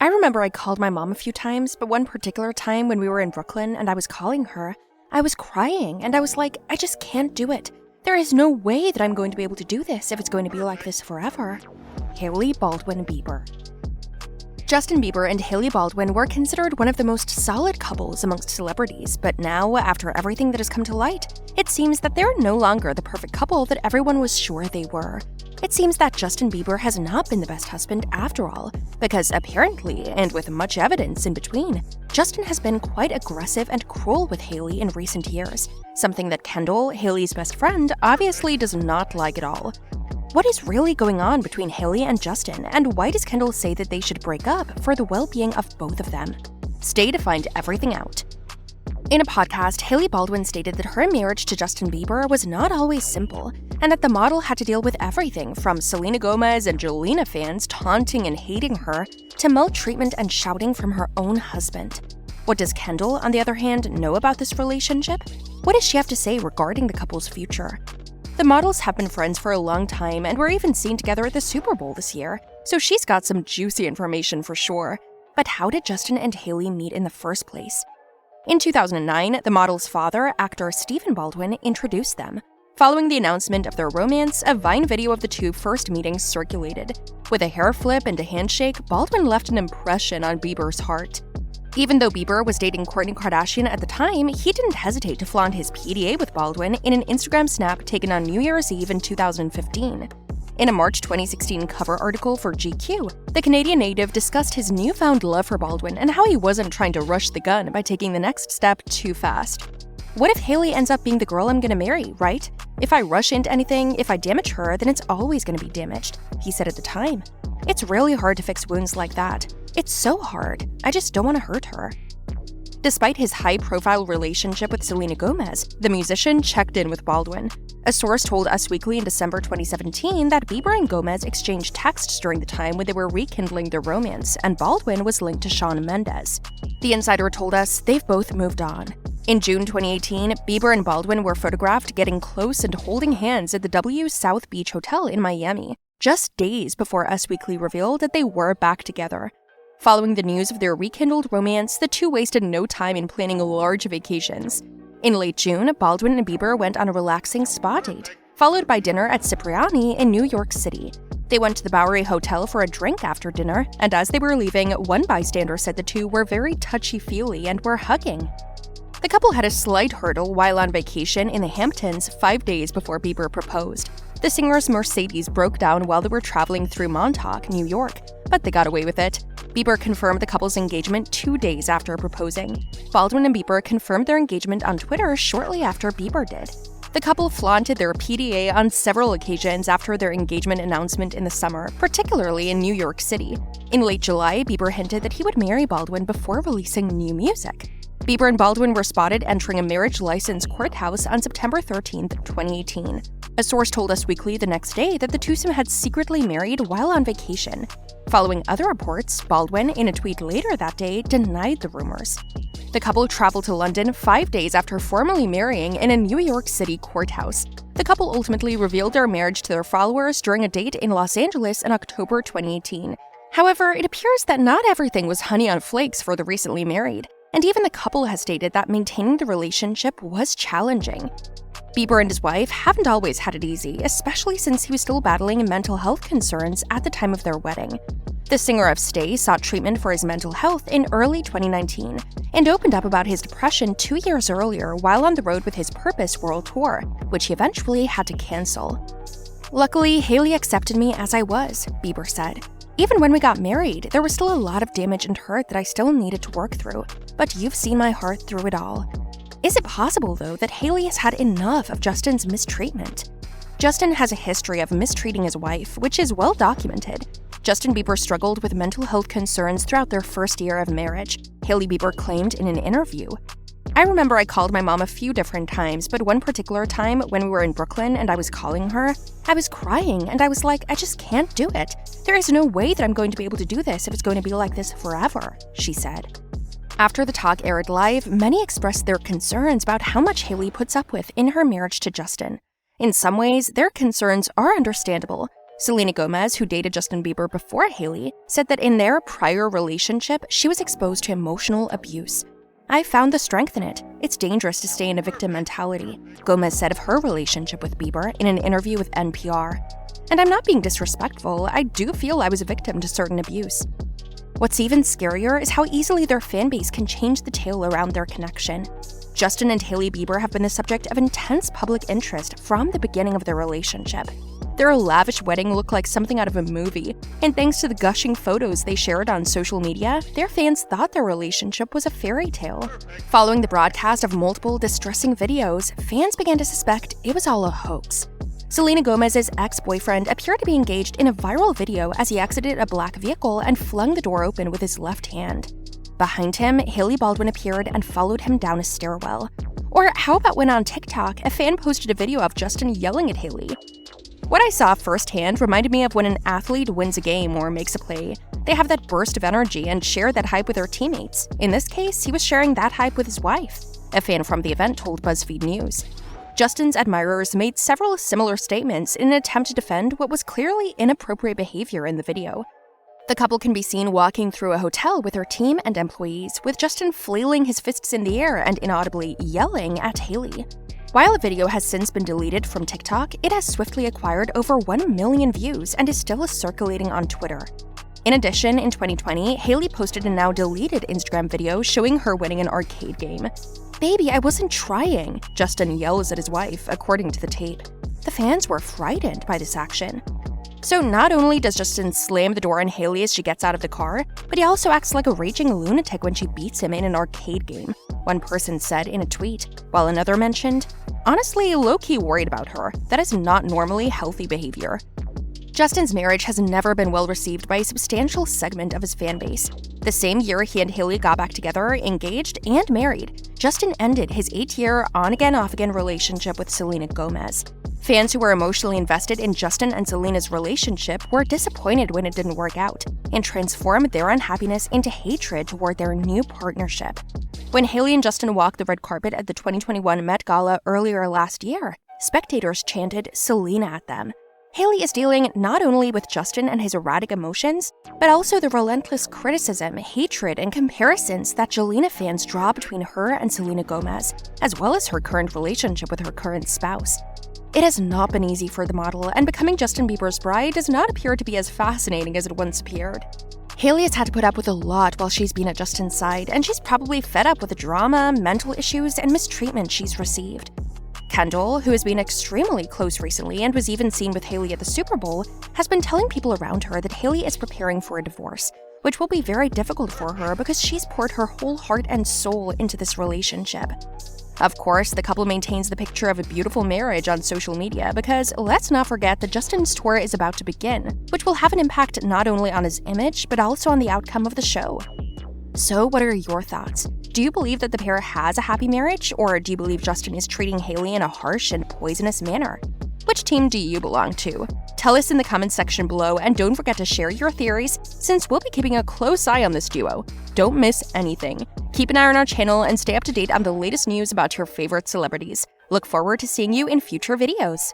I remember I called my mom a few times, but one particular time when we were in Brooklyn and I was calling her, I was crying and I was like, I just can't do it. There is no way that I'm going to be able to do this if it's going to be like this forever. Hailey Baldwin Bieber. Justin Bieber and Hailey Baldwin were considered one of the most solid couples amongst celebrities, but now, after everything that has come to light, it seems that they're no longer the perfect couple that everyone was sure they were. It seems that Justin Bieber has not been the best husband after all, because apparently, and with much evidence in between, Justin has been quite aggressive and cruel with Hailey in recent years, something that Kendall, Hailey's best friend, obviously does not like at all. What is really going on between Hailey and Justin, and why does Kendall say that they should break up for the well-being of both of them? Stay to find everything out. In a podcast, Hailey Baldwin stated that her marriage to Justin Bieber was not always simple, and that the model had to deal with everything from Selena Gomez and Jolena fans taunting and hating her to maltreatment and shouting from her own husband. What does Kendall, on the other hand, know about this relationship? What does she have to say regarding the couple's future? The models have been friends for a long time and were even seen together at the Super Bowl this year, so she's got some juicy information for sure. But how did Justin and Hailey meet in the first place? In 2009, the model's father, actor Stephen Baldwin, introduced them. Following the announcement of their romance, a Vine video of the two first meetings circulated. With a hair flip and a handshake, Baldwin left an impression on Bieber's heart. Even though Bieber was dating Kourtney Kardashian at the time, he didn't hesitate to flaunt his PDA with Baldwin in an Instagram snap taken on New Year's Eve in 2015. In a March 2016 cover article for GQ, the Canadian native discussed his newfound love for Baldwin and how he wasn't trying to rush the gun by taking the next step too fast. What if Hailey ends up being the girl I'm gonna marry, right? If I rush into anything, if I damage her, then it's always gonna be damaged, he said at the time. It's really hard to fix wounds like that. It's so hard. I just don't want to hurt her. Despite his high-profile relationship with Selena Gomez, the musician checked in with Baldwin. A source told Us Weekly in December 2017 that Bieber and Gomez exchanged texts during the time when they were rekindling their romance, and Baldwin was linked to Shawn Mendes. The insider told us they've both moved on. In June 2018, Bieber and Baldwin were photographed getting close and holding hands at the W South Beach Hotel in Miami, just days before Us Weekly revealed that they were back together. Following the news of their rekindled romance, the two wasted no time in planning large vacations. In late June, Baldwin and Bieber went on a relaxing spa date, followed by dinner at Cipriani in New York City. They went to the Bowery Hotel for a drink after dinner, and as they were leaving, one bystander said the two were very touchy-feely and were hugging. The couple had a slight hurdle while on vacation in the Hamptons 5 days before Bieber proposed. The singer's Mercedes broke down while they were traveling through Montauk, New York, but they got away with it. Bieber confirmed the couple's engagement 2 days after proposing. Baldwin and Bieber confirmed their engagement on Twitter shortly after Bieber did. The couple flaunted their PDA on several occasions after their engagement announcement in the summer, particularly in New York City. In late July, Bieber hinted that he would marry Baldwin before releasing new music. Bieber and Baldwin were spotted entering a marriage license courthouse on September 13, 2018. A source told Us Weekly the next day that the twosome had secretly married while on vacation. Following other reports, Baldwin, in a tweet later that day, denied the rumors. The couple traveled to London 5 days after formally marrying in a New York City courthouse. The couple ultimately revealed their marriage to their followers during a date in Los Angeles in October 2018. However, it appears that not everything was honey on flakes for the recently married, and even the couple has stated that maintaining the relationship was challenging. Bieber and his wife haven't always had it easy, especially since he was still battling mental health concerns at the time of their wedding. The singer of Stay sought treatment for his mental health in early 2019 and opened up about his depression 2 years earlier while on the road with his Purpose World Tour, which he eventually had to cancel. Luckily, Hailey accepted me as I was, Bieber said. Even when we got married, there was still a lot of damage and hurt that I still needed to work through, but you've seen my heart through it all. Is it possible, though, that Hailey has had enough of Justin's mistreatment? Justin has a history of mistreating his wife, which is well documented. Justin Bieber struggled with mental health concerns throughout their first year of marriage, Hailey Bieber claimed in an interview. I remember I called my mom a few different times, but one particular time when we were in Brooklyn and I was calling her, I was crying and I was like, I just can't do it. There is no way that I'm going to be able to do this if it's going to be like this forever, she said. After the talk aired live, many expressed their concerns about how much Hailey puts up with in her marriage to Justin. In some ways, their concerns are understandable. Selena Gomez, who dated Justin Bieber before Hailey, said that in their prior relationship, she was exposed to emotional abuse. "I found the strength in it. It's dangerous to stay in a victim mentality," Gomez said of her relationship with Bieber in an interview with NPR. "And I'm not being disrespectful, I do feel I was a victim to certain abuse." What's even scarier is how easily their fanbase can change the tale around their connection. Justin and Hailey Bieber have been the subject of intense public interest from the beginning of their relationship. Their lavish wedding looked like something out of a movie, and thanks to the gushing photos they shared on social media, their fans thought their relationship was a fairy tale. Following the broadcast of multiple distressing videos, fans began to suspect it was all a hoax. Selena Gomez's ex-boyfriend appeared to be engaged in a viral video as he exited a black vehicle and flung the door open with his left hand. Behind him, Hailey Baldwin appeared and followed him down a stairwell. Or how about when on TikTok, a fan posted a video of Justin yelling at Hailey? What I saw firsthand reminded me of when an athlete wins a game or makes a play. They have that burst of energy and share that hype with their teammates. In this case, he was sharing that hype with his wife, a fan from the event told BuzzFeed News. Justin's admirers made several similar statements in an attempt to defend what was clearly inappropriate behavior in the video. The couple can be seen walking through a hotel with their team and employees, with Justin flailing his fists in the air and inaudibly yelling at Hailey. While the video has since been deleted from TikTok, it has swiftly acquired over 1 million views and is still circulating on Twitter. In addition, in 2020, Hailey posted a now deleted Instagram video showing her winning an arcade game. "Baby, I wasn't trying," Justin yells at his wife, according to the tape. The fans were frightened by this action. So not only does Justin slam the door on Hailey as she gets out of the car, but he also acts like a raging lunatic when she beats him in an arcade game, one person said in a tweet, while another mentioned, "Honestly, low-key worried about her. That is not normally healthy behavior." Justin's marriage has never been well received by a substantial segment of his fanbase. The same year he and Hailey got back together, engaged, and married, Justin ended his 8-year on-again, off-again relationship with Selena Gomez. Fans who were emotionally invested in Justin and Selena's relationship were disappointed when it didn't work out, and transformed their unhappiness into hatred toward their new partnership. When Hailey and Justin walked the red carpet at the 2021 Met Gala earlier last year, spectators chanted Selena at them. Hailey is dealing not only with Justin and his erratic emotions, but also the relentless criticism, hatred, and comparisons that Jelena fans draw between her and Selena Gomez, as well as her current relationship with her current spouse. It has not been easy for the model, and becoming Justin Bieber's bride does not appear to be as fascinating as it once appeared. Hailey has had to put up with a lot while she's been at Justin's side, and she's probably fed up with the drama, mental issues, and mistreatment she's received. Kendall, who has been extremely close recently and was even seen with Hailey at the Super Bowl, has been telling people around her that Hailey is preparing for a divorce, which will be very difficult for her because she's poured her whole heart and soul into this relationship. Of course, the couple maintains the picture of a beautiful marriage on social media because let's not forget that Justin's tour is about to begin, which will have an impact not only on his image, but also on the outcome of the show. So what are your thoughts? Do you believe that the pair has a happy marriage, or do you believe Justin is treating Hailey in a harsh and poisonous manner? Which team do you belong to? Tell us in the comments section below, and don't forget to share your theories since we'll be keeping a close eye on this duo. Don't miss anything. Keep an eye on our channel and stay up to date on the latest news about your favorite celebrities. Look forward to seeing you in future videos.